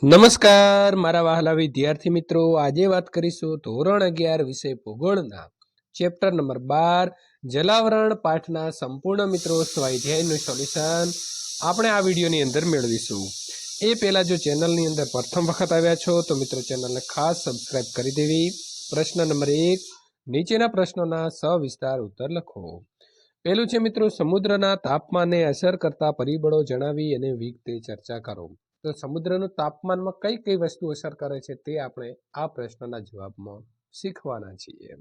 નમસ્કાર મારા વહાલા વિદ્યાર્થી મિત્રો, આજે વાત કરીશું ધોરણ 11 વિષય ભૂગોળના ચેપ્ટર નંબર 12 જલાવરણ પાઠના સંપૂર્ણ મિત્રો સ્વાધ્યાયનું સોલ્યુશન આપણે આ વિડીયોની અંદર મેળવીશું। એ પહેલા જો ચેનલની અંદર પ્રથમ વખત આવ્યા છો તો મિત્રો ચેનલને ખાસ સબસ્ક્રાઇબ કરી દેવી। પ્રશ્ન નંબર 1, નીચેના પ્રશ્નોના સવિસ્તાર ઉત્તર લખો। પહેલું છે મિત્રો, સમુદ્રના તાપમાનને અસર કરતા પરિબળો જણાવી અને વિગતે ચર્ચા કરો। તો સમુદ્રનું તાપમાનમાં કઈ કઈ વસ્તુ અસર કરે છે તે આપણે આ પ્રશ્નના જવાબમાં શીખવાના છીએ।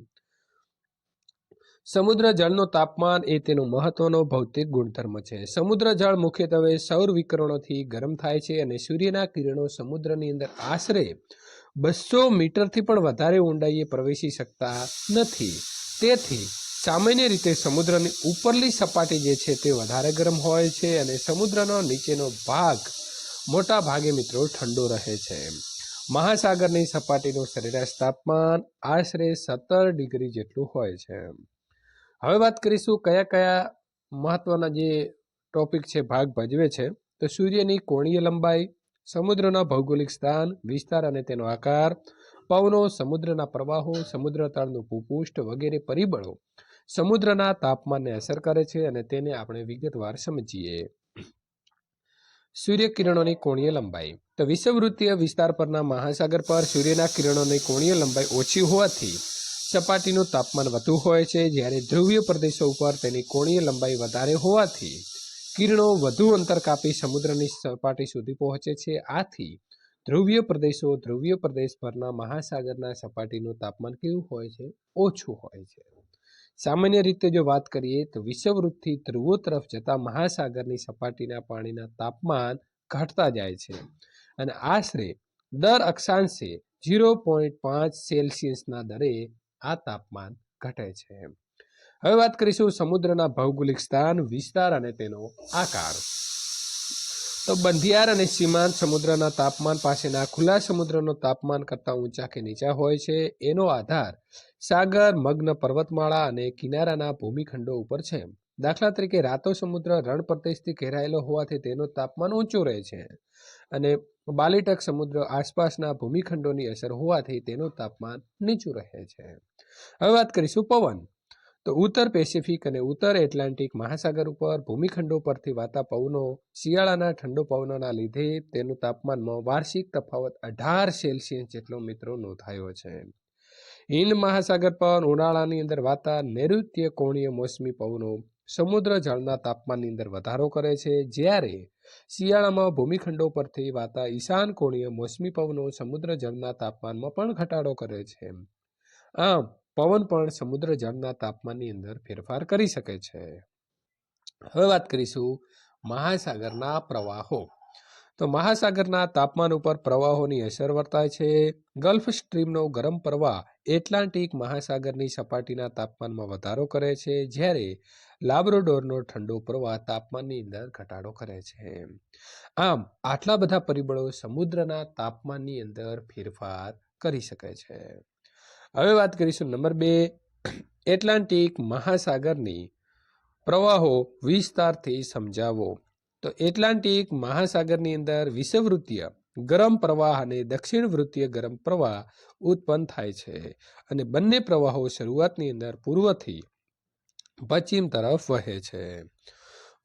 સમુદ્ર જળનું તાપમાન એ તેનો મહત્વનો ભૌતિક ગુણધર્મ છે। સમુદ્ર જળ મુખ્યત્વે સૌર વિકિરણોથી ગરમ થાય છે અને સૂર્યના કિરણો સમુદ્રની અંદર આશરે 200 મીટરથી પણ વધારે ઊંડાઈએ પ્રવેશી શકતા નથી। તેથી સામાન્ય રીતે સમુદ્રની ઉપરલી સપાટી જે છે તે વધારે ગરમ હોય છે અને સમુદ્રનો નીચેનો ભાગ મોટા ભાગે મિત્રો ઠંડો રહે છે। મહાસાગરની સપાટીનું સરેરાશ તાપમાન આશરે 17 ડિગ્રી જેટલું હોય છે। હવે વાત કરીશું કયા કયા મહત્વના જે ટોપિક છે ભાગ ભજવે છે। તો સૂર્યની કોણીય લંબાઈ, સમુદ્રના ભૌગોલિક સ્થાન, વિસ્તાર અને તેનો આકાર, પવનો, સમુદ્રના પ્રવાહો, સમુદ્ર તળનું ભૂપૃષ્ઠ વગેરે પરિબળો સમુદ્રના તાપમાનને અસર કરે છે અને તેને આપણે વિગતવાર સમજીએ। સૂર્ય કિરણોની કોણીય લંબાઈ, તો વિષુવવૃત્તીય વિસ્તાર પરના મહાસાગર પર સૂર્યના કિરણોની કોણીય લંબાઈ ઓછી હોવાથી સપાટીનું તાપમાન વધુ હોય છે, જ્યારે ધ્રુવીય પ્રદેશો ઉપર તેની કોણીય લંબાઈ વધારે હોવાથી કિરણો વધુ અંતર કાપી સમુદ્રની સપાટી સુધી પહોંચે છે। આથી ધ્રુવીય પ્રદેશો, ધ્રુવીય પ્રદેશ પરના મહાસાગરના સપાટીનું તાપમાન કેવું હોય છે? ઓછું હોય છે। સામાન્ય રીતે જો વાત કરીએ તો વિષુવવૃત્તથી ધ્રુવો તરફ જતા મહાસાગરની સપાટીના પાણીના તાપમાન ઘટતા જાય છે અને આશરે દર અક્ષાંશે 0.5 સેલ્સિયસના દરે આ તાપમાન ઘટે છે। હવે વાત કરીશું સમુદ્રના ભૌગોલિક સ્થાન, વિસ્તાર અને તેનો આકાર। તો બંધિયાર અને સીમાંત સમુદ્રના તાપમાન પાસેના ખુલ્લા સમુદ્રનો તાપમાન કરતાં ઊંચા કે નીચા હોય છે। એનો આધાર સાગર, મગ્ન પર્વતમાળા અને કિનારાના ભૂમિખંડો ઉપર છે। દાખલા તરીકે રાતો સમુદ્ર રણ પ્રદેશથી ઘેરાયેલો હોવાથી તેનું તાપમાન ઊંચું રહે છે અને બાલ્ટિક સમુદ્ર આસપાસના ભૂમિખંડોની અસર હોવાથી તેનું તાપમાન નીચું રહે છે। હવે વાત કરીશું પવન। તો ઉત્તર પેસિફિક અને ઉત્તર એટલાન્ટિક મહાસાગર ઉપર ભૂમિખંડો પરથી વાતા પવનો શિયાળાના ઠંડો પવનોના લીધે તેનું તાપમાનમાં વાર્ષિક તફાવત 18 સેલ્સિયસ જેટલો મિત્રો નોંધાયો છે। હિન્દ મહાસાગર પર ઉનાળાની અંદર વાતા નૈઋત્ય કોણીય મોસમી પવનો સમુદ્ર જળના તાપમાનની અંદર વધારો કરે છે, જ્યારે શિયાળામાં ભૂમિખંડો પરથી વાતા ઈશાન કોણીય મોસમી પવનો સમુદ્ર જળના તાપમાનમાં પણ ઘટાડો કરે છે। આમ પવન પણ સમુદ્ર જળના તાપમાનની અંદર ફેરફાર કરી શકે છે। હવે વાત કરીશું મહાસાગરના પ્રવાહો। તો મહાસાગરના તાપમાન ઉપર પ્રવાહોની અસર વર્તાય છે। ગલ્ફ સ્ટ્રીમનો ગરમ પ્રવાહ એટલાન્ટિક મહાસાગરની સપાટીના તાપમાનમાં વધારો કરે છે, જ્યારે લાબ્રાડોરનો ઠંડો પ્રવાહ તાપમાનની અંદર ઘટાડો કરે છે। આમ આટલા બધા પરિબળો સમુદ્રના તાપમાનની અંદર ફેરફાર કરી શકે છે। હવે વાત કરીશું નંબર 2, એટલાન્ટિક મહાસાગરની પ્રવાહો વિસ્તારથી સમજાવો। તો એટલાન્ટિક મહાસાગરની અંદર વિષુવવૃત્તીય ગરમ પ્રવાહ અને દક્ષિણ વૃત્તીય ગરમ પ્રવાહ ઉત્પન્ન થાય છે અને બંને પ્રવાહો શરૂઆતની અંદર પૂર્વથી પશ્ચિમ તરફ વહે છે।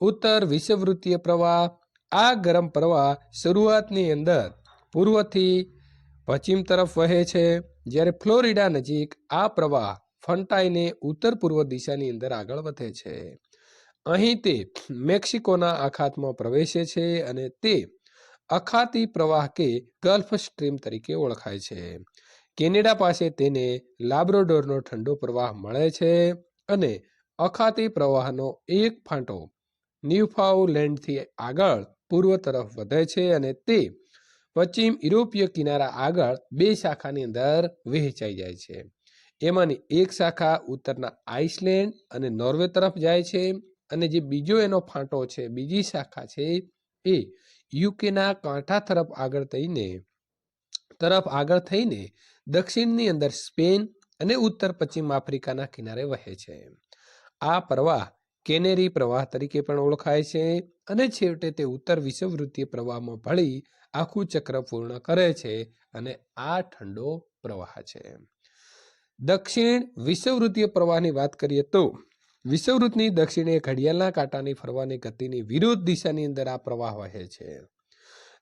ઉત્તર વિષુવવૃત્તીય પ્રવાહ, આ ગરમ પ્રવાહ શરૂઆતની અંદર પૂર્વથી પશ્ચિમ તરફ વહે છે, જ્યારે ફ્લોરિડા નજીક આ પ્રવાહ ફંટાઈને ઉત્તર પૂર્વ દિશાની અંદર આગળ વધે છે। અહીં તે મેક્સિકોના અખાતમાં પ્રવેશે છે અને તે અખાતી પ્રવાહ કે ગલ્ફ સ્ટ્રીમ તરીકે ઓળખાય છે। કેનેડા પાસે તેને લાબ્રાડોરનો ઠંડો પ્રવાહ મળે છે અને અખાતી પ્રવાહનો એક ફાંટો ન્યૂફાઉન્ડલેન્ડથી આગળ પૂર્વ તરફ વધે છે અને તે પશ્ચિમ યુરોપીય કિનારા આગળ 2 શાખાની અંદર વહેંચાઈ જાય છે। એમાંની એક શાખા ઉત્તરના આઇસલેન્ડ અને નોર્વે તરફ જાય છે અને જે બીજો એનો ફાંટો છે, બીજી શાખા છે, એ યુકેના કાંઠા તરફ આગળ થઈને દક્ષિણની અંદર સ્પેન અને ઉત્તર પશ્ચિમ આફ્રિકાના કિનારે વહે છે। આ પ્રવાહ કેનેરી પ્રવાહ તરીકે પણ ઓળખાય છે અને છેવટે તે ઉત્તર વિષુવવૃત્તીય પ્રવાહમાં ભળી આખું ચક્ર પૂર્ણ કરે છે અને આ ઠંડો પ્રવાહ છે. દક્ષિણ વિષુવવૃત્તીય પ્રવાહની વાત કરીએ તો વિષુવવૃત્તની દક્ષિણે ઘડિયાળના કાંટાની ફરવાની ગતિની વિરુદ્ધ દિશાની અંદર આ પ્રવાહ વહે છે.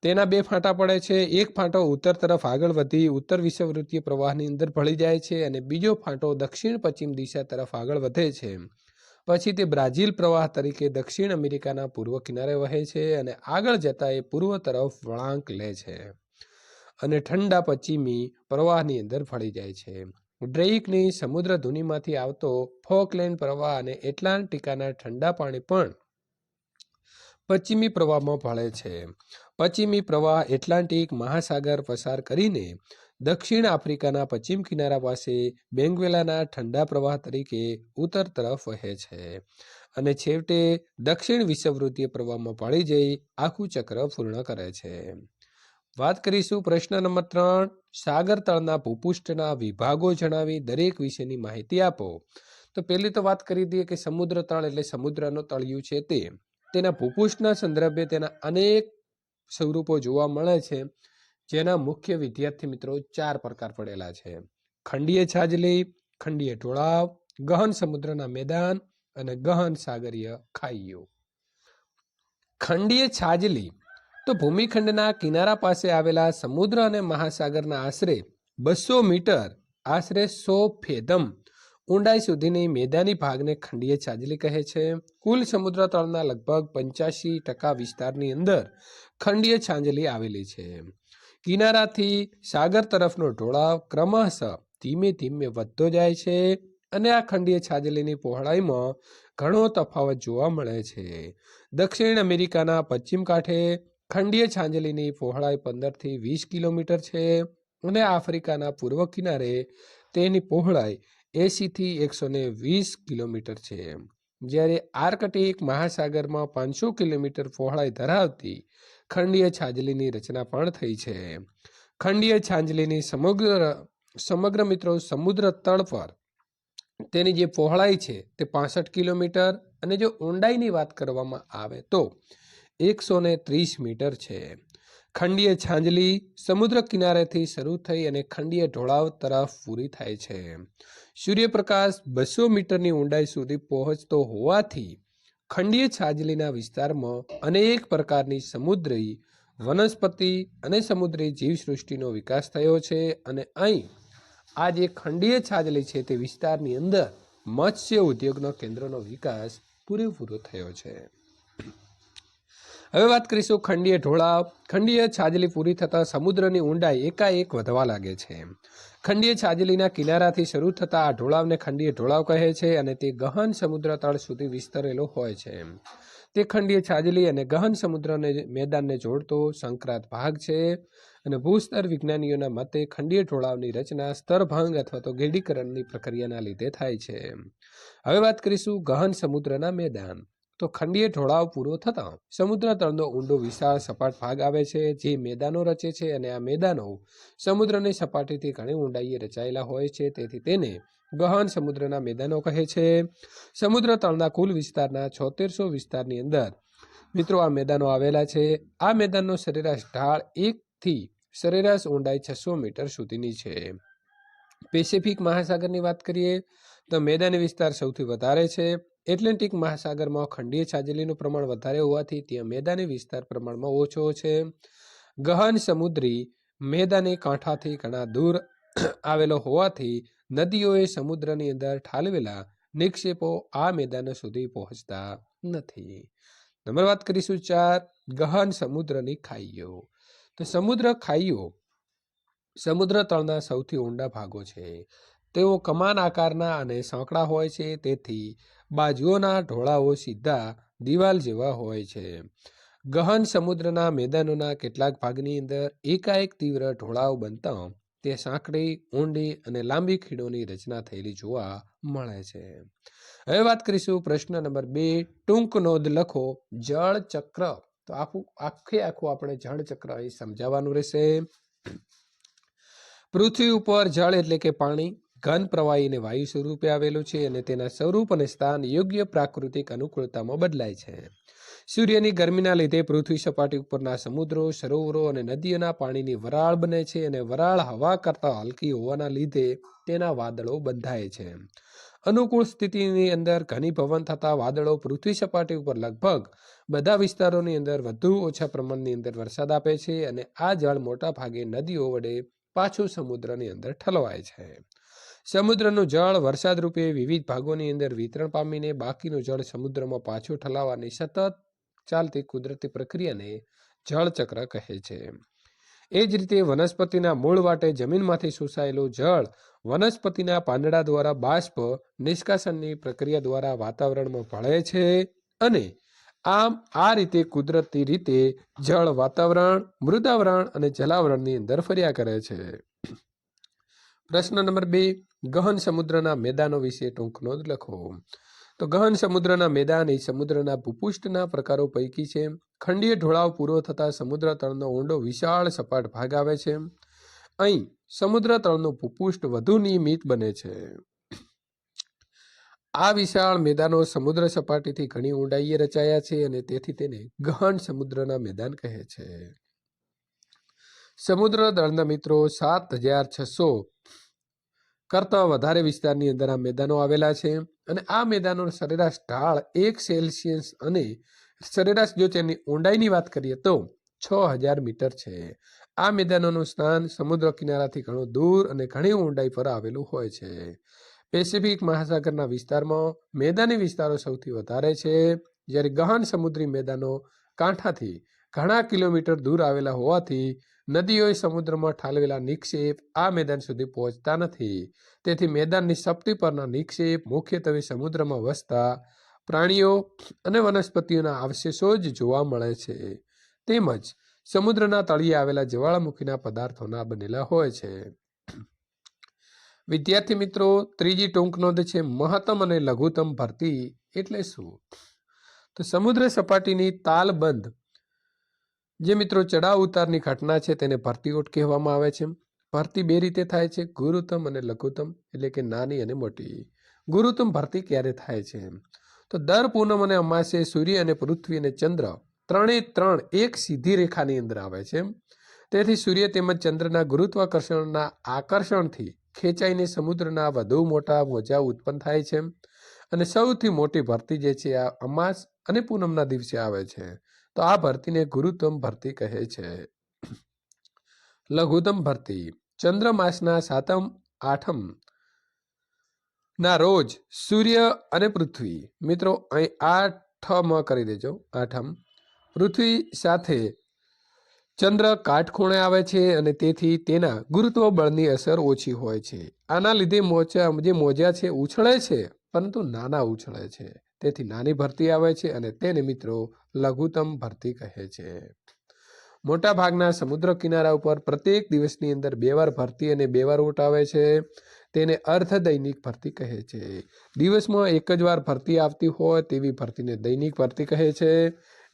તેના બે ફાંટા પડે છે. એક ફાંટો ઉત્તર તરફ આગળ વધી ઉત્તર વિષુવવૃત્તીય પ્રવાહની અંદર ભળી જાય છે અને બીજો ફાંટો દક્ષિણ પશ્ચિમ દિશા તરફ આગળ વધે છે. પછી તે બ્રાઝિલ પ્રવાહ તરીકે દક્ષિણ અમેરિકાના પૂર્વ કિનારે વહે છે અને આગળ જતા એ પૂર્વ તરફ વળાંક લે છે અને ઠંડા પશ્ચિમી પ્રવાહની અંદર ભળી જાય છે. ડ્રેઇકની સમુદ્ર ધુનીમાંથી આવતો ફોકલેન્ડ પ્રવાહ અને એટલાન્ટિકાના ઠંડા પાણી પણ પશ્ચિમી પ્રવાહમાં ભળે છે. પશ્ચિમી પ્રવાહ એટલાન્ટિક મહાસાગર પસાર કરીને દક્ષિણ આફ્રિકાના પશ્ચિમ કિનારા પાસે બેંગ્વેલાના ઠંડા પ્રવાહ તરીકે ઉત્તર તરફ વહે છે અને છેવટે દક્ષિણ વિષુવવૃત્તીય પ્રવાહમાં ભળી જઈ આખું ચક્ર પૂર્ણ કરે છે. વાત કરીશું પ્રશ્ન નંબર 3. સાગર તળના ભૂપૃષ્ઠના વિભાગો જણાવી દરેક વિશેની માહિતી આપો. તો પહેલી તો વાત કરી દઈએ કે સમુદ્ર તળ એટલે સમુદ્રનો તળિયું છે તેના ભૂપૃષ્ઠના સંદર્ભે તેના અનેક સ્વરૂપો જોવા મળે છે, જેના મુખ્ય વિદ્યાર્થી મિત્રો 4 પ્રકાર પડેલા છે: ખંડીય છાજલી, ખંડીય ઢોળાવ, ગહન સમુદ્રના મેદાન અને ગહન સાગરીય ખાઈઓ. ખંડીય છાજલી તો ભૂમિખંડના કિનારા પાસે આવેલા સમુદ્ર અને મહાસાગરના આશરે 200 મીટર આશરે 100 ફેદમ ઊંડાઈ સુધીની મેદાની ભાગને ખંડીય છાજલી કહે છે. કુલ સમુદ્ર તળના લગભગ 85% વિસ્તારની અંદર ખંડીય છાજલી આવેલી છે. કિનારાથી સાગર તરફનો ઢોળાવ ક્રમશઃ ધીમે ધીમે વધતો જાય છે અને આ ખંડીય છાજલીની પહોળાઈમાં ઘણો તફાવત જોવા મળે છે. દક્ષિણ અમેરિકાના પશ્ચિમ કાંઠે ખંડીય છાજલીની પહોળાઈ 15 થી 20 કિલોમીટર છે અને આફ્રિકાના પૂર્વ કિનારે તેની પહોળાઈ 80 થી 120 કિલોમીટર છે. જ્યારે આર્કટિક મહાસાગરમાં 500 કિલોમીટર પહોળાઈ ધરાવતી ખંડીય છાજલીની રચના પણ થઈ છે. ખંડીય છાજલીની સમગ્ર મિત્રો સમુદ્ર તળ પર તેની જે પહોળાઈ છે તે 65 કિલોમીટર અને જો ઊંડાઈની વાત કરવામાં આવે તો 130 મીટર છે. ખંડીય છાજલી સમુદ્ર કિનારેથી શરૂ થઈ અને ખંડીય ઢોળાવ તરફ પૂરી થાય છે. સૂર્યપ્રકાશ 200 મીટરની ઊંડાઈ સુધી પહોંચતો હોવાથી ખંડીય છાજલીના વિસ્તારમાં અનેક પ્રકારની સમુદ્રી વનસ્પતિ અને સમુદ્રી જીવસૃષ્ટિનો વિકાસ થયો છે અને અહીં આ જે ખંડીય છાજલી છે તે વિસ્તારની અંદર મત્સ્ય ઉદ્યોગનો કેન્દ્રનો વિકાસ પૂરેપૂરો થયો છે. હવે વાત કરીશું ખંડીય ઢોળાવ. ખંડીય છાજલી પૂરી થતાં સમુદ્રની ઊંડાઈ એકાએક વધવા લાગે છે. ખંડીય છાજલીના કિનારાથી શરૂ થતા આ ઢોળાવને ખંડીય ઢોળાવ કહે છે અને તે ગહન સમુદ્ર તળ સુધી વિસ્તરેલો હોય છે. તે ખંડીય છાજલી અને ગહન સમુદ્રને મેદાનને જોડતો સંક્રાંત ભાગ છે અને ભૂસ્તર વિજ્ઞાનીઓના મતે ખંડીય ઢોળાવની રચના સ્તરભંગ અથવા તો ગેડીકરણની પ્રક્રિયાના લીધે થાય છે. હવે વાત કરીશું ગહન સમુદ્રના મેદાન. તો ખંડીય ઢોળાવ પૂરો થતાં સમુદ્ર તળનો ઊંડો વિશાળ સપાટ ભાગ આવે છે જે મેદાનો રચે છે અને આ મેદાનો સમુદ્રની સપાટીથી ઘણી ઊંડાઈએ રચાયેલા હોય છે, તેથી તેને ગહન સમુદ્રના મેદાનો કહે છે. સમુદ્ર તળના કુલ વિસ્તારના 7600 વિસ્તારની અંદર મિત્રો આ મેદાનો આવેલા છે. આ મેદાનનો સરેરાશ ઢાળ 1 થી સરેરાશ ઊંડાઈ 600 મીટર સુધીની છે. પેસિફિક મહાસાગરની વાત કરીએ તો મેદાની વિસ્તાર સૌથી વધારે છે. એટલાન્ટિક મહાસાગરમાં ખંડીય છાજલીનું પ્રમાણ વધારે હોવાથી ત્યાં મેદાની વિસ્તાર પ્રમાણમાં ઓછો છે. ગહન સમુદ્રી મેદાની કાંઠાથી ઘણા દૂર આવેલો હોવાથી નદીઓએ સમુદ્રની અંદર ઠાલવેલા નિક્ષેપો આ મેદાનો સુધી પહોંચતા નથી. નંબર વાત કરીશું 4. ગહન સમુદ્રની ખાઈઓ. તો સમુદ્ર ખાઈઓ સમુદ્ર તળના સૌથી ઊંડા ભાગો છે. તેઓ કમાન આકારના અને સાંકડા હોય છે, તેથી બાજુઓના ઢોળાવો સીધા દિવાલ જેવા હોય છે. ગહન સમુદ્રના મેદાનોના કેટલાક ભાગની અંદર એકાએક તીવ્ર ઢોળાવ બનતા તે સાંકડી, ઊંડી અને લાંબી ખીણોની રચના થયેલી જોવા મળે છે. હવે વાત કરીશું પ્રશ્ન નંબર 2. ટૂંક નોંધ લખો. જળ ચક્ર. તો આખું આપણે જળ ચક્ર અહીં સમજાવવાનું રહેશે. પૃથ્વી ઉપર જળ એટલે કે પાણી ઘન પ્રવાહી અને વાયુ સ્વરૂપે આવેલું છે અને તેના સ્વરૂપ અને સ્થાન યોગ્ય પ્રાકૃતિક અનુકૂળતામાં બદલાય છે. સૂર્યની ગરમીના લીધે પૃથ્વી સપાટી ઉપરના સમુદ્રો, સરોવરો અને નદીઓના પાણીની વરાળ બને છે અને વરાળ હવા કરતાં હલકી હોવાના લીધે તેના વાદળો બંધાય છે. અનુકૂળ સ્થિતિની અંદર ઘનીભવન થતા વાદળો પૃથ્વી સપાટી ઉપર લગભગ બધા વિસ્તારોની અંદર વધુ ઓછા પ્રમાણની અંદર વરસાદ આપે છે અને આ જળ મોટા ભાગે નદીઓ વડે પાછું સમુદ્રની અંદર ઠલવાય છે. સમુદ્રનું જળ વરસાદ રૂપે વિવિધ ભાગોની અંદર વિતરણ પામીને બાકીનું જળ સમુદ્રમાં પાછું ઠલાવવાની સતત ચાલતી કુદરતી પ્રક્રિયાને જળચક્ર કહે છે. એ જ રીતે વનસ્પતિના મૂળ વાટે જમીનમાંથી શોષાયેલું જળ વનસ્પતિના પાંદડા દ્વારા બાષ્પ નિષ્કાશનની પ્રક્રિયા દ્વારા વાતાવરણમાં ભળે છે અને આમ આ રીતે કુદરતી રીતે જળ વાતાવરણ, મૃદાવરણ અને જલાવરણની અંદર ફર્યા કરે છે. પ્રશ્ન નંબર 2, ગહન સમુદ્રના મેદાનો વિશે ટૂંક નોંધ લખો. તો ગહન સમુદ્રના મેદાન એ સમુદ્રના ભૂપૃષ્ઠના પ્રકારો પૈકી છે. ખંડીય ઢોળાવ પૂરો થતા સમુદ્ર તળનો ઊંડો વિશાળ સપાટ ભાગ આવે છે. અહીં સમુદ્ર તળનું ભૂપૃષ્ઠ વધુ નિયમિત બને છે. આ વિશાળ મેદાનો સમુદ્ર સપાટીથી ઘણી ઊંડાઈએ રચાયા છે અને તેથી તેને ગહન સમુદ્રના મેદાન કહે છે. સમુદ્ર દળના મિત્રો 7,600 કરતાં વધારે વિસ્તારની અંદર આ મેદાનો આવેલા છે અને આ મેદાનોનો સરેરાશ ઢાળ 1 સેલ્સિયસ અને સરેરાશ જો તેની ઊંડાઈની વાત કરીએ તો 6,000 મીટર છે. આ મેદાનોનું સ્થાન સમુદ્ર કિનારાથી ઘણું દૂર અને ઘણી ઊંડાઈ પર આવેલું હોય છે. પેસિફિક મહાસાગરના વિસ્તારમાં મેદાની વિસ્તારો સૌથી વધારે છે, જ્યારે ગહન સમુદ્રી મેદાનો કાંઠાથી ઘણા કિલોમીટર દૂર આવેલા હોવાથી નદીઓએ સમુદ્રમાં ઠાલવેલા નિક્ષેપ આ મેદાન સુધી પહોંચતા નથી. તેથી મેદાનની સપાટી પરના નિક્ષેપ મુખ્યત્વે સમુદ્રમાં વસતા પ્રાણીઓ અને વનસ્પતિઓના અવશેષો જ જોવા મળે છે. તેમજ સમુદ્રના તળિયે આવેલા જ્વાળામુખીના પદાર્થોના બનેલા હોય છે. વિદ્યાર્થી મિત્રો, ત્રીજી ટૂંક નોંધ છે મહત્તમ અને લઘુત્તમ ભરતી એટલે શું? તો સમુદ્ર સપાટીની તાલબંધ જે મિત્રો ચડાવ ઉતારની ઘટના છે તેને ભરતીઓટ કહેવામાં આવે છે. ભરતી 2 રીતે થાય છે, ગુરુત્તમ અને લઘુત્તમ, એટલે કે નાની અને મોટી. ગુરુત્તમ ભરતી ક્યારે થાય છે? તો દર પૂનમ અને અમાસે સૂર્ય અને પૃથ્વી અને ચંદ્ર ત્રણે એક સીધી રેખાની અંદર આવે છે. તેથી સૂર્ય તેમજ ચંદ્રના ગુરુત્વાકર્ષણના આકર્ષણથી ખેંચાઈને સમુદ્રના વધુ મોટા મોજા ઉત્પન્ન થાય છે અને સૌથી મોટી ભરતી જે છે આ અમાસ અને પૂનમના દિવસે આવે છે. તો આ ભરતીને ગુરુત્તમ ભરતી કહે છે. લઘુત્તમ ભરતી ચંદ્રમાસના 7મ 8મ ના રોજ સૂર્ય અને પૃથ્વી, મિત્રો અહીં 8મ કરી દેજો, 8મ પૃથ્વી સાથે ચંદ્ર કાટખૂણે આવે છે અને તેથી તેના ગુરુત્વ બળની અસર ઓછી હોય છે. આના લીધે જે મોજા છે ઉછળે છે પરંતુ નાના ઉછળે છે, તેથી નાની ભરતી આવે છે અને તેને મિત્રો લઘુત્તમ ભરતી કહે છે. મોટા ભાગના સમુદ્ર કિનારા ઉપર પ્રત્યેક દિવસની અંદર 2 વાર ભરતી અને 2 વાર ઓટ આવે છે. તેને અર્ધ દૈનિક ભરતી કહે છે. દિવસમાં 1 જ વાર ભરતી આવતી હોય તેવી ભરતીને દૈનિક ભરતી કહે છે.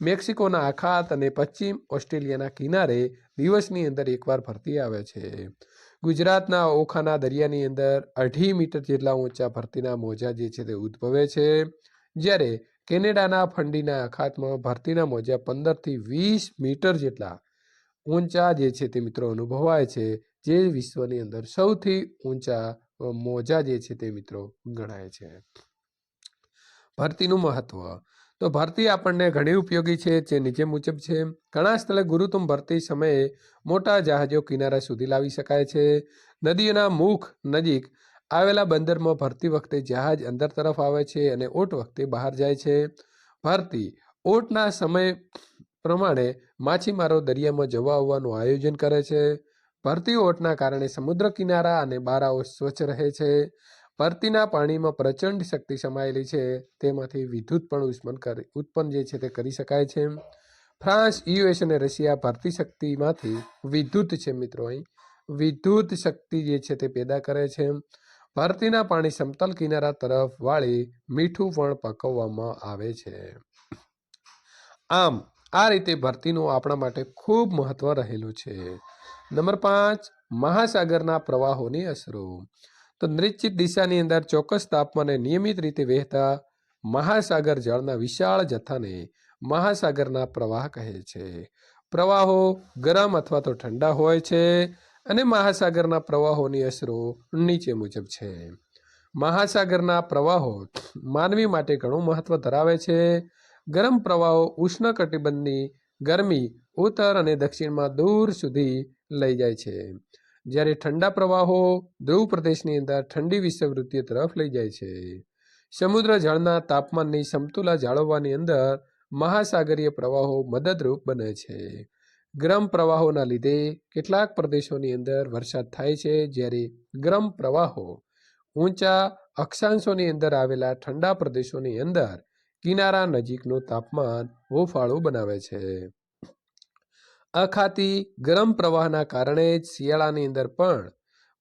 મેક્સિકોના અખાત અને પશ્ચિમ ઓસ્ટ્રેલિયાના કિનારે દિવસની અંદર 1 વાર ભરતી આવે છે. ગુજરાતના ઓખાના દરિયાની અંદર 2.5 મીટર જેટલા ઊંચા ભરતીના મોજા જે છે તે ઉદ્ભવે છે, જ્યારે કેનેડાના ફંડીના અખાતમાં ભરતીના મોજા 15 થી 20 મીટર જેટલા ઊંચા જે છે તે મિત્રો અનુભવાય છે, જે વિશ્વની અંદર સૌથી ઊંચા મોજા જે છે તે મિત્રો ગણાય છે. ભરતીનું મહત્વ. તો ભરતી આપણને ઘણી ઉપયોગી છે, જે નીચે મુજબ છે. ઘણા સ્થળે ગુરુત્તમ ભરતી સમયે મોટા જહાજો કિનારા સુધી લાવી શકાય છે. નદીઓના મુખ નજીક આવેલા બંદરમાં ભરતી વખતે જહાજ અંદર તરફ આવે છે અને ઓટ વખતે બહાર જાય છે. ભરતી ઓટના સમય પ્રમાણે માછીમારો દરિયામાં જવા આવવાનું આયોજન કરે છે. ભરતી ઓટના કારણે સમુદ્ર કિનારા અને બારાઓ સ્વચ્છ રહે છે. ભરતીના પાણીમાં પ્રચંડ શક્તિ સમાયેલી છે, તેમાંથી વિદ્યુત પણ ઉત્પન્ન જે છે તે કરી શકાય છે. ફ્રાન્સ, US અને રશિયા ભરતી શક્તિમાંથી વિદ્યુત છે મિત્રો, અહીં વિદ્યુત શક્તિ જે છે તે પેદા કરે છે. ભરતીના પાણી સમતલ કિનારા તરફ વાળી મીઠું પણ પકવવામાં આવે છે. આમ આ રીતે ભરતીનું આપણા માટે ખૂબ મહત્વ રહેલું છે. નંબર 5, મહાસાગરના પ્રવાહોની અસરો. તો નિશ્ચિત દિશાની અંદર ચોક્કસ તાપમાને નિયમિત રીતે વહેતા મહાસાગર જળના વિશાળ જથ્થાને મહાસાગરના પ્રવાહ કહે છે. પ્રવાહો ગરમ અથવા તો ઠંડા હોય છે અને મહાસાગરના પ્રવાહોની અસરો નીચે મુજબ છે. મહાસાગરના પ્રવાહો માનવી માટે ઘણું મહત્વ ધરાવે છે. ગરમ પ્રવાહો ઉષ્ણકટિબંધની ગરમી ઉત્તર અને દક્ષિણમાં દૂર સુધી લઈ જાય છે, જ્યારે ઠંડા પ્રવાહો ધ્રુવ પ્રદેશની અંદર ઠંડી વિષુવવૃત્તીય તરફ લઈ જાય છે. સમુદ્ર જળના તાપમાનની સમતુલા જાળવવાની અંદર મહાસાગરીય પ્રવાહો મદદરૂપ બને છે. ગરમ પ્રવાહોના લીધે કેટલાક પ્રદેશોની અંદર વરસાદ થાય છે, જ્યારે ગરમ પ્રવાહો ઊંચા અક્ષાંશોની અંદર આવેલા ઠંડા પ્રદેશોની અંદર કિનારા નજીકનું તાપમાન હૂંફાળું બનાવે છે. અખાતી ગરમ પ્રવાહના કારણે જ શિયાળાની અંદર પણ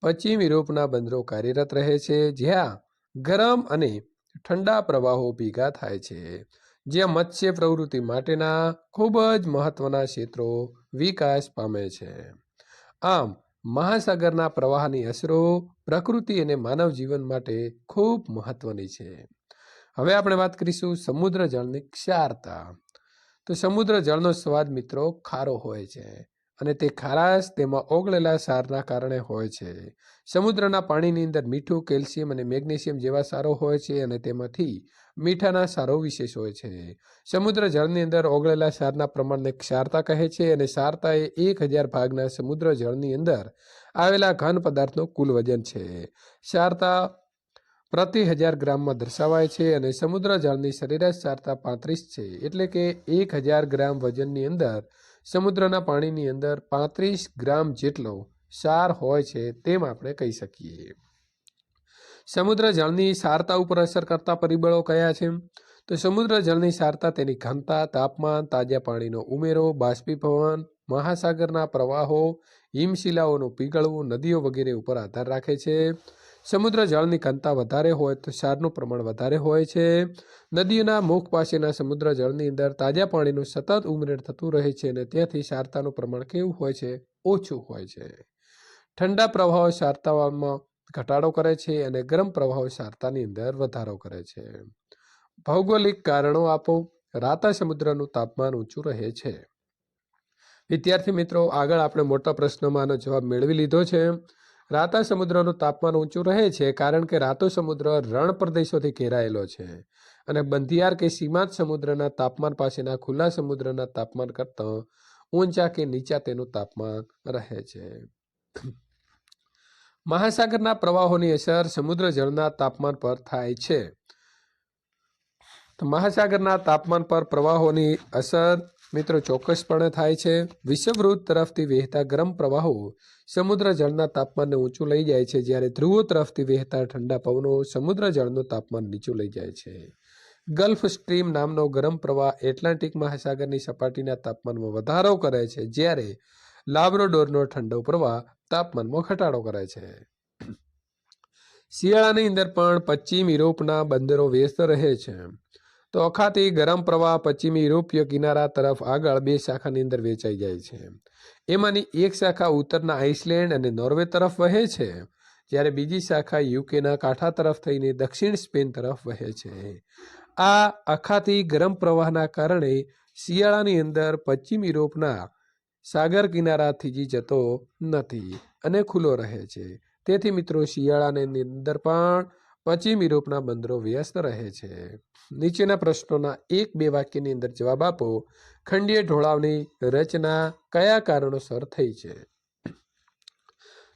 પશ્ચિમ યુરોપના બંદરો કાર્યરત રહે છે, જ્યાં ગરમ અને ઠંડા પ્રવાહો ભેગા થાય છે, જ્યાં મત્સ્ય પ્રવૃત્તિ માટેના ખૂબ જ મહત્વના ક્ષેત્રો વિકાસ પામે છે. આમ મહાસાગરના પ્રવાહની અસરો પ્રકૃતિ અને માનવ જીવન માટે ખૂબ મહત્વની છે. હવે આપણે વાત કરીશું સમુદ્ર જળની ક્ષારતા. તો સમુદ્ર જળનો સ્વાદ મિત્રો ખારો હોય છે અને તે ખારાશ તેમાં ઓગળેલા ક્ષારના કારણે હોય છે. સમુદ્રના પાણીની અંદર મીઠું, કેલ્શિયમ અને મેગ્નેશિયમ જેવા ક્ષારો હોય છે અને તેમાંથી મીઠાના ક્ષારો વિશેષ હોય છે. સમુદ્ર જળની અંદર ઓગળેલા ક્ષારના પ્રમાણને ક્ષારતા કહે છે અને ક્ષારતા એ 1000 ભાગના સમુદ્ર જળની અંદર આવેલા ઘન પદાર્થનું કુલ વજન છે. ક્ષારતા પ્રતિ 1000 ગ્રામમાં દર્શાવાય છે અને સમુદ્ર જળની સરેરાશ ક્ષારતા 35 છે, એટલે કે 1000 ગ્રામ વજનની અંદર સમુદ્રના પાણીની અંદર 35 ગ્રામ જેટલો ક્ષાર હોય છે તેમ આપણે કહી શકીએ. સમુદ્ર જળની ક્ષારતા ઉપર અસર કરતા પરિબળો કયા છે? તો સમુદ્ર જળની ક્ષારતા તેની ઘનતા, તાપમાન, તાજા પાણીનો ઉમેરો, બાષ્પીભવન, મહાસાગરના પ્રવાહો, હિમશિલાઓનું પીગળવું, નદીઓ વગેરે ઉપર આધાર રાખે છે. સમુદ્ર જળની ઘનતા વધારે હોય તો ક્ષારનું પ્રમાણ વધારે હોય છે. નદીઓના મુખ પાસેના સમુદ્ર જળની અંદર તાજા પાણીનું સતત ઉમેરણ થતું રહે છે અને ત્યાંથી ક્ષારતાનું પ્રમાણ કેવું હોય છે? ઓછું હોય છે. ઠંડા પ્રવાહો ક્ષારતામાં ઘટાડો કરે છે અને ગરમ પ્રવાહો ક્ષારતાની અંદર વધારો કરે છે. ભૌગોલિક કારણો આપો. રાતા સમુદ્રનું તાપમાન ઊંચું રહે છે. વિદ્યાર્થી મિત્રો, આગળ આપણે મોટા પ્રશ્નમાં આનો જવાબ મેળવી લીધો છે. રાતા સમુદ્રનું તાપમાન ઊંચું રહે છે કારણ કે રાતો સમુદ્ર રણ પ્રદેશોથી ઘેરાયેલો છે અને બંધિયાર કે સીમાંત સમુદ્રના તાપમાન પાસેના ખુલ્લા સમુદ્રના તાપમાન કરતાં ઊંચા કે નીચા તેનું તાપમાન રહે છે. મહાસાગરના પ્રવાહોની અસર સમુદ્ર જળના તાપમાન પર થાય છે. તો મહાસાગરના તાપમાન પર પ્રવાહોની અસર મિત્રો ચોક્કસપણે થાય છે. વિષુવવૃત્ત તરફથી વહેતા ગરમ પ્રવાહો સમુદ્ર જળના તાપમાનને ઊંચું લઈ જાય છે, જ્યારે ધ્રુવો તરફથી વહેતા ઠંડા પવનો સમુદ્ર જળનું તાપમાન નીચું લઈ જાય છે. ગલ્ફ સ્ટ્રીમ નામનો ગરમ પ્રવાહ એટલાન્ટિક મહાસાગરની સપાટીના તાપમાનમાં વધારો કરે છે, જ્યારે લાબ્રાડોરનો ઠંડો પ્રવાહ તાપમાનમાં ઘટાડો કરે છે. શિયાળાની અંદર પણ પશ્ચિમ યુરોપના બંદરો વ્યસ્ત રહે છે. તો અખાતી ગરમ પ્રવાહ પશ્ચિમી યુરોપીય કિનારા તરફ આગળ 2 શાખાની અંદર વેચાઈ જાય છે. એમાંની એક શાખા ઉત્તરના આઇસલેન્ડ અને નોર્વે તરફ વહે છે, જ્યારે બીજી શાખા યુકેના કાંઠા તરફ થઈને દક્ષિણ સ્પેન તરફ વહે છે. આ અખાતી ગરમ પ્રવાહના કારણે શિયાળાની અંદર પશ્ચિમ યુરોપના સાગર કિનારા થીજી જતો નથી અને ખુલ્લો રહે છે. તેથી મિત્રો શિયાળાની અંદર પણ પશ્ચિમ યુરોપના બંદરો વ્યસ્ત રહે છે. નીચેના પ્રશ્નોના 1-2 વાક્યની અંદર જવાબ આપો. ખંડીય ઢોળાવની રચના કયા કારણોસર થઈ છે?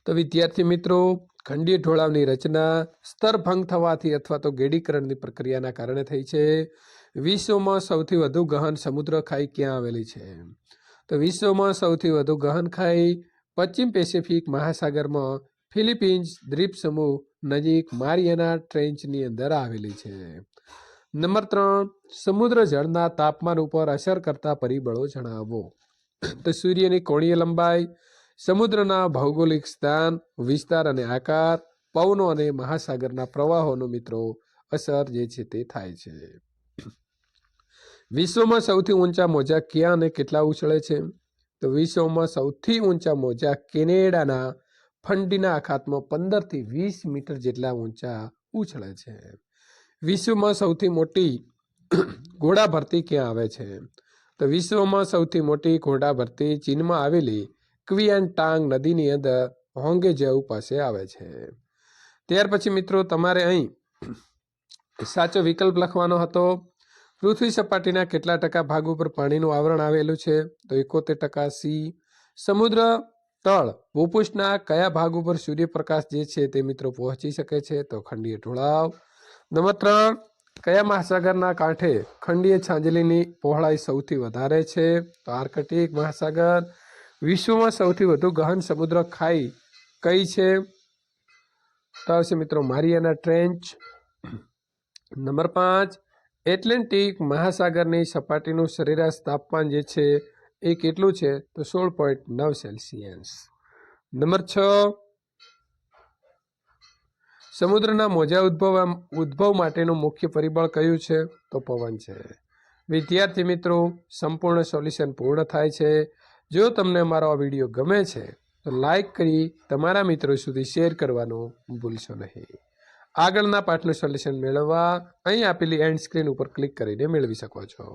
તો વિદ્યાર્થી મિત્રો, ખંડીય ઢોળાવની રચના સ્તરભંગ થવાથી અથવા તો ગેડીકરણની પ્રક્રિયાના કારણે થઈ છે. વિશ્વમાં સૌથી વધુ ગહન સમુદ્ર ખાઈ ક્યાં આવેલી છે? તો વિશ્વમાં સૌથી વધુ ગહન ખાઈ પશ્ચિમ પેસિફિક મહાસાગરમાં ફિલિપીન્સ દ્વીપ સમૂહ નજીક મારિયાના ટ્રેન્ચની અંદર આવેલી છે. નંબર 3, સમુદ્ર જળના તાપમાન ઉપર અસર કરતા પરિબળો જણાવો. તો સૂર્યની કોણીય લંબાઈ, સમુદ્રના ભૌગોલિક સ્થાન, વિસ્તાર અને આકાર, પવનો અને મહાસાગરના પ્રવાહોનો મિત્રો અસર જે છે તે થાય છે. વિશ્વમાં સૌથી ઊંચા મોજા ક્યાં અને કેટલા ઉછળે છે? તો વિશ્વમાં સૌથી ઊંચા મોજા કેનેડાના ફંડીના અખાતમાં 15 થી 20 મીટર જેટલા ઊંચા ઉછળે છે. વિશ્વમાં સૌથી મોટી ઘોડા ભરતી ક્યાં આવે છે? તો વિશ્વમાં સૌથી મોટી ઘોડા ભરતી ચીનમાં આવેલી ક્વિયાનટાંગ નદીની અંદર હોંગેજાઉ પાસે આવે છે। ત્યાર પછી મિત્રો તમારે અહીં સાચો વિકલ્પ લખવાનો હતો। પૃથ્વી સપાટીના કેટલા ટકા ભાગ ઉપર પાણીનું આવરણ આવેલું છે? તો 71% સી। સમુદ્ર તળ ભૂપૃષ્ઠના કયા ભાગ ઉપર સૂર્યપ્રકાશ જે છે તે મિત્રો પહોંચી શકે છે? તો ખંડીય ઢોળાવ। નંબર 3, કયા મહાસાગરના કાંઠે ખંડીય છાંજલીની પહોળાઈ સૌથી વધારે છે? તો આર્કટિક મહાસાગર। વિશ્વમાં સૌથી વધુ ગહન સમુદ્ર ખાઈ કઈ છે? તો આવશે મિત્રો મારિયાના ટ્રેન્ચ। નંબર 5, એટલાન્ટિક મહાસાગરની સપાટીનું સરેરાશ તાપમાન જે છે એ કેટલું છે? તો 16.9 સેલ્સિયસ। નંબર 6, સમુદ્રના મોજા ઉદ્ભવ માટેનું મુખ્ય પરિબળ કયું છે? તો પવન છે। વિદ્યાર્થી મિત્રો, સંપૂર્ણ સોલ્યુશન પૂર્ણ થાય છે। જો તમને અમારો આ વિડીયો ગમે છે તો લાઈક કરી તમારા મિત્રો સુધી શેર કરવાનું ભૂલશો નહીં। આગળના પાઠનું સોલ્યુશન મેળવવા અહીં આપેલી એન્ડ સ્ક્રીન ઉપર ક્લિક કરીને મેળવી શકો છો।